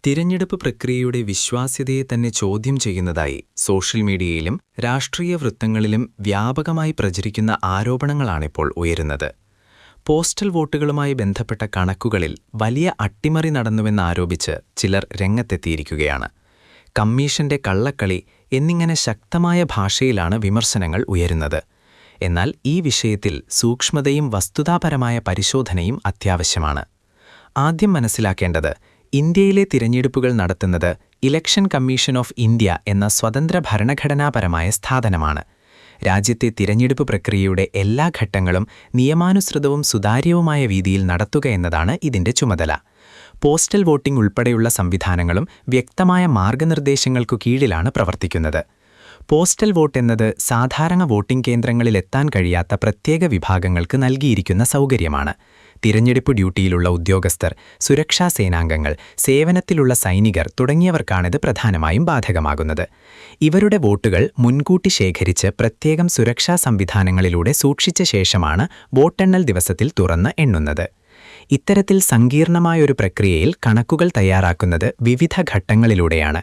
തിരഞ്ഞെടുപ്പ് പ്രക്രിയയുടെ വിശ്വാസ്യതയെ തന്നെ ചോദ്യം ചെയ്യുന്നതായി സോഷ്യൽ മീഡിയയിലും രാഷ്ട്രീയ വൃത്തങ്ങളിലും വ്യാപകമായി പ്രചരിക്കുന്ന ആരോപണങ്ങളാണിപ്പോൾ ഉയരുന്നത്. പോസ്റ്റൽ വോട്ടുകളുമായി ബന്ധപ്പെട്ട കണക്കുകളിൽ വലിയ അട്ടിമറി നടന്നുവെന്നാരോപിച്ച് ചിലർ രംഗത്തെത്തിയിരിക്കുകയാണ്. കമ്മീഷന്റെ കള്ളക്കളി എന്നിങ്ങനെ ശക്തമായ ഭാഷയിലാണ് വിമർശനങ്ങൾ ഉയരുന്നത്. എന്നാൽ ഈ വിഷയത്തിൽ സൂക്ഷ്മതയും വസ്തുതാപരമായ പരിശോധനയും അത്യാവശ്യമാണ്. ആദ്യം മനസ്സിലാക്കേണ്ടത്, ഇന്ത്യയിലെ തിരഞ്ഞെടുപ്പുകൾ നടത്തുന്നത് ഇലക്ഷൻ കമ്മീഷൻ ഓഫ് ഇന്ത്യ എന്ന സ്വതന്ത്ര ഭരണഘടനാപരമായ സ്ഥാപനമാണ്. രാജ്യത്തെ തിരഞ്ഞെടുപ്പ് പ്രക്രിയയുടെ എല്ലാ ഘട്ടങ്ങളും നിയമാനുസൃതവും സുതാര്യവുമായ രീതിയിൽ നടത്തുക എന്നതാണ് ഇതിന്റെ ചുമതല. പോസ്റ്റൽ വോട്ടിംഗ് ഉൾപ്പെടെയുള്ള സംവിധാനങ്ങളും വ്യക്തമായ മാർഗനിർദ്ദേശങ്ങൾക്കു കീഴിലാണ് പ്രവർത്തിക്കുന്നത്. പോസ്റ്റൽ വോട്ട് എന്നത് സാധാരണ വോട്ടിംഗ് കേന്ദ്രങ്ങളിലെത്താൻ കഴിയാത്ത പ്രത്യേക വിഭാഗങ്ങൾക്ക് നൽകിയിരിക്കുന്ന സൗകര്യമാണ്. തിരഞ്ഞെടുപ്പ് ഡ്യൂട്ടിയിലുള്ള ഉദ്യോഗസ്ഥർ, സുരക്ഷാ സേനാംഗങ്ങൾ, സേവനത്തിലുള്ള സൈനികർ തുടങ്ങിയവർക്കാണിത് പ്രധാനമായും ബാധകമാകുന്നത്. ഇവരുടെ വോട്ടുകൾ മുൻകൂട്ടി ശേഖരിച്ച് പ്രത്യേകം സുരക്ഷാ സംവിധാനങ്ങളിലൂടെ സൂക്ഷിച്ച ശേഷമാണ് വോട്ടെണ്ണൽ ദിവസത്തിൽ തുറന്ന് എണ്ണുന്നത്. ഇത്തരത്തിൽ സങ്കീർണമായൊരു പ്രക്രിയയിൽ കണക്കുകൾ തയ്യാറാക്കുന്നത് വിവിധ ഘട്ടങ്ങളിലൂടെയാണ്.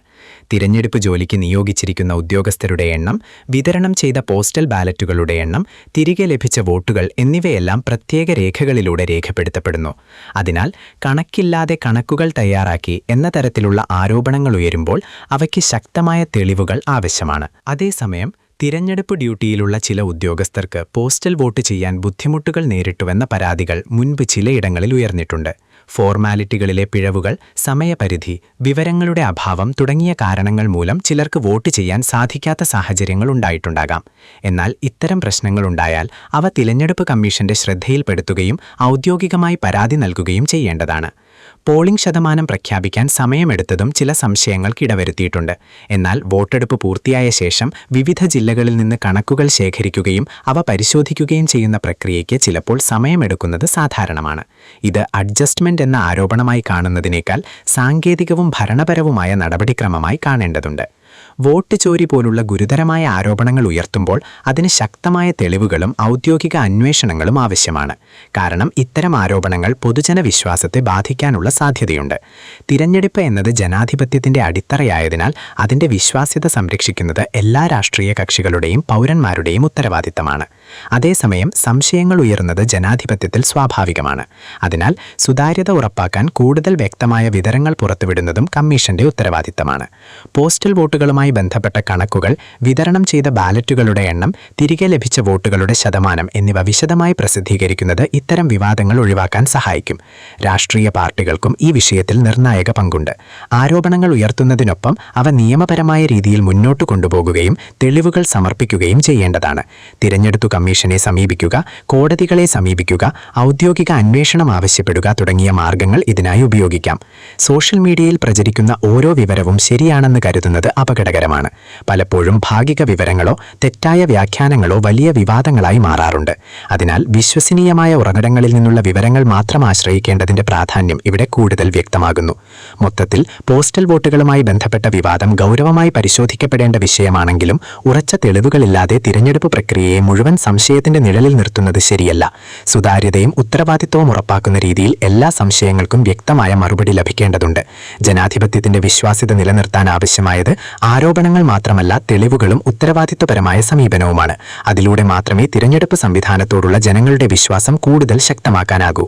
തിരഞ്ഞെടുപ്പ് ജോലിക്ക് നിയോഗിച്ചിരിക്കുന്ന ഉദ്യോഗസ്ഥരുടെ എണ്ണം, വിതരണം ചെയ്ത പോസ്റ്റൽ ബാലറ്റുകളുടെ എണ്ണം, തിരികെ ലഭിച്ച വോട്ടുകൾ എന്നിവയെല്ലാം പ്രത്യേക രേഖകളിലൂടെ രേഖപ്പെടുത്തപ്പെടുന്നു. അതിനാൽ കണക്കില്ലാതെ കണക്കുകൾ തയ്യാറാക്കി എന്ന തരത്തിലുള്ള ആരോപണങ്ങൾ ഉയരുമ്പോൾ അവയ്ക്ക് ശക്തമായ തെളിവുകൾ ആവശ്യമാണ്. അതേസമയം തിരഞ്ഞെടുപ്പ് ഡ്യൂട്ടിയിലുള്ള ചില ഉദ്യോഗസ്ഥർക്ക് പോസ്റ്റൽ വോട്ട് ചെയ്യാൻ ബുദ്ധിമുട്ടുകൾ നേരിട്ടുവെന്ന പരാതികൾ മുൻപ് ചിലയിടങ്ങളിൽ ഉയർന്നിട്ടുണ്ട്. ഫോർമാലിറ്റികളിലെ പിഴവുകൾ, സമയപരിധി, വിവരങ്ങളുടെ അഭാവം തുടങ്ങിയ കാരണങ്ങൾ മൂലം ചിലർക്ക് വോട്ട് ചെയ്യാൻ സാധിക്കാത്ത സാഹചര്യങ്ങൾ ഉണ്ടായിട്ടുണ്ടാകാം. എന്നാൽ ഇത്തരം പ്രശ്നങ്ങളുണ്ടായാൽ അവ തിരഞ്ഞെടുപ്പ് കമ്മീഷന്റെ ശ്രദ്ധയിൽപ്പെടുത്തുകയും ഔദ്യോഗികമായി പരാതി നൽകുകയും ചെയ്യേണ്ടതാണ്. പോളിംഗ് ശതമാനം പ്രഖ്യാപിക്കാൻ സമയമെടുത്തതും ചില സംശയങ്ങൾക്കിടവരുത്തിയിട്ടുണ്ട്. എന്നാൽ വോട്ടെടുപ്പ് പൂർത്തിയായ ശേഷം വിവിധ ജില്ലകളിൽ നിന്ന് കണക്കുകൾ ശേഖരിക്കുകയും അവ പരിശോധിക്കുകയും ചെയ്യുന്ന പ്രക്രിയയ്ക്ക് ചിലപ്പോൾ സമയമെടുക്കുന്നത് സാധാരണമാണ്. ഇത് അഡ്ജസ്റ്റ്മെന്റ് എന്ന ആരോപണമായി കാണുന്നതിനേക്കാൾ സാങ്കേതികവും ഭരണപരവുമായ നടപടിക്രമമായി കാണേണ്ടതുണ്ട്. വോട്ട് ചോരി പോലുള്ള ഗുരുതരമായ ആരോപണങ്ങൾ ഉയർത്തുമ്പോൾ അതിന് ശക്തമായ തെളിവുകളും ഔദ്യോഗിക അന്വേഷണങ്ങളും ആവശ്യമാണ്. കാരണം ഇത്തരം ആരോപണങ്ങൾ പൊതുജന വിശ്വാസത്തെ ബാധിക്കാനുള്ള സാധ്യതയുണ്ട്. തിരഞ്ഞെടുപ്പ് എന്നത് ജനാധിപത്യത്തിന്റെ അടിത്തറയായതിനാൽ അതിന്റെ വിശ്വാസ്യത സംരക്ഷിക്കുന്നത് എല്ലാ രാഷ്ട്രീയ കക്ഷികളുടെയും പൗരന്മാരുടെയും ഉത്തരവാദിത്തമാണ്. അതേസമയം സംശയങ്ങൾ ഉയർന്നത് ജനാധിപത്യത്തിൽ സ്വാഭാവികമാണ്. അതിനാൽ സുതാര്യത ഉറപ്പാക്കാൻ കൂടുതൽ വ്യക്തമായ വിവരങ്ങൾ പുറത്തുവിടുന്നതും കമ്മീഷന്റെ ഉത്തരവാദിത്തമാണ്. പോസ്റ്റൽ വോട്ടുകളുമായി ബന്ധപ്പെട്ട കണക്കുകൾ, വിതരണം ചെയ്ത ബാലറ്റുകളുടെ എണ്ണം, തിരികെ ലഭിച്ച വോട്ടുകളുടെ ശതമാനം എന്നിവ വിശദമായി പ്രസിദ്ധീകരിക്കുന്നത് ഇത്തരം വിവാദങ്ങൾ ഒഴിവാക്കാൻ സഹായിക്കും. രാഷ്ട്രീയ പാർട്ടികൾക്കും ഈ വിഷയത്തിൽ നിർണായക പങ്കുണ്ട്. ആരോപണങ്ങൾ ഉയർത്തുന്നതിനൊപ്പം അവ നിയമപരമായ രീതിയിൽ മുന്നോട്ട് കൊണ്ടുപോകുകയും തെളിവുകൾ സമർപ്പിക്കുകയും ചെയ്യേണ്ടതാണ്. തിരഞ്ഞെടുപ്പ് കമ്മീഷനെ സമീപിക്കുക, കോടതികളെ സമീപിക്കുക, ഔദ്യോഗിക അന്വേഷണം ആവശ്യപ്പെടുക തുടങ്ങിയ മാർഗങ്ങൾ ഇതിനായി ഉപയോഗിക്കാം. സോഷ്യൽ മീഡിയയിൽ പ്രചരിക്കുന്ന ഓരോ വിവരവും ശരിയാണെന്ന് കരുതുന്നത് അപകടകരമാണ്. പലപ്പോഴും ഭാഗിക വിവരങ്ങളോ തെറ്റായ വ്യാഖ്യാനങ്ങളോ വലിയ വിവാദങ്ങളായി മാറാറുണ്ട്. അതിനാൽ വിശ്വസനീയമായ ഉറവിടങ്ങളിൽ നിന്നുള്ള വിവരങ്ങൾ മാത്രം ആശ്രയിക്കേണ്ടതിന്റെ പ്രാധാന്യം ഇവിടെ കൂടുതൽ വ്യക്തമാകുന്നു. മൊത്തത്തിൽ പോസ്റ്റൽ വോട്ടുകളുമായി ബന്ധപ്പെട്ട വിവാദം ഗൗരവമായി പരിശോധിക്കപ്പെടേണ്ട വിഷയമാണെങ്കിലും ഉറച്ച തെളിവുകളില്ലാതെ തിരഞ്ഞെടുപ്പ് പ്രക്രിയയെ മുഴുവൻ സംശയത്തിന്റെ നിഴലിൽ നിർത്തുന്നത് ശരിയല്ല. സുതാര്യതയും ഉത്തരവാദിത്വവും ഉറപ്പാക്കുന്ന രീതിയിൽ എല്ലാ സംശയങ്ങൾക്കും വ്യക്തമായ മറുപടി ലഭിക്കേണ്ടതുണ്ട്. ജനാധിപത്യത്തിന്റെ വിശ്വാസ്യത നിലനിർത്താൻ ആവശ്യമായത് ആരോപണങ്ങൾ മാത്രമല്ല, തെളിവുകളും ഉത്തരവാദിത്വപരമായ സമീപനവുമാണ്. അതിലൂടെ മാത്രമേ തിരഞ്ഞെടുപ്പ് സംവിധാനത്തോടുള്ള ജനങ്ങളുടെ വിശ്വാസം കൂടുതൽ ശക്തമാക്കാനാകൂ.